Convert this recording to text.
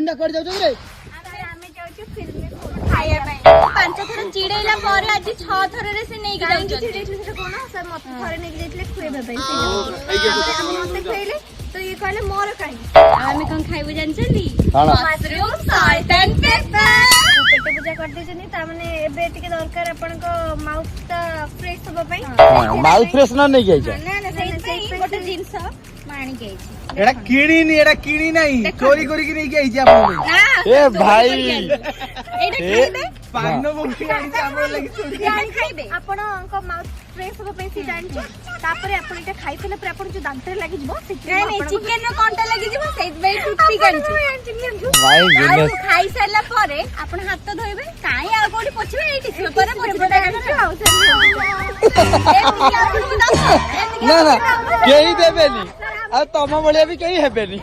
तीन कोड जाऊ रे ଆମେ ଯାଉଛୁ ଫିଲ୍ମ ଖାଇବା ପାଇଁ 5 ଥର ଚିଡେଇଲା ପରେ ଆଜି 6 ଥରରେ ସେ ନେଇକି ଯାଉଛନ୍ତି। ଚିଡେଇଥିଲେ ସେଟା କଣ ସାର୍ ମତେ ଥରେ ନେଇକି ଯାଇଥିଲେ ଖୁଏଇବା ପାଇଁ ମତେ ଖୁଏଇଲେ ତ ଇଏ କହିଲେ ମୋର କାହିଁ ଆମେ କଣ ଖାଇବୁ ଜାଣିଛନ୍ତି ମଶରୁମ ସଲ୍ଟ ଏଣ୍ଡ ପେପର ପେଟ ପୂଜା କରିଦେଇଛନ୍ତି ତାମାନେ ଏବେ ଟିକେ ଦରକାର ଆପଣଙ୍କ ମାଉଥ ଟା ଫ୍ରେଶ ହବା ପାଇଁ ମାଉଥ ଫ୍ରେଶନର ନେଇକି ଆଇଛ ନା ନା ସେଇ ଗୋଟେ ଜିନିଷ ମାଣିକି ଆଇଛି एड़ा किणी नहीं चोरी करी की नहीं आइछि आपन ए भाई एटा खाइबे पानो बोकी आइछि आपन लागि चोरी जानि खाइबे आपनको माउथ फ्रेश होबा पे सी जानि तापर आपन एटा खाइ फेले पर आपन जो दांत लागि जबो नहीं नहीं चिकन रो कांटा लागि जबो सेत बे टूथपिक आंछि भाई गुडनेस खाइ सारला परे आपन हाथ धोइबे काई आ कोडी पोछबे ए टिश्यू पर पोछबे ना ना केही देबेनी आ तम बलिया भी केही हेबेनी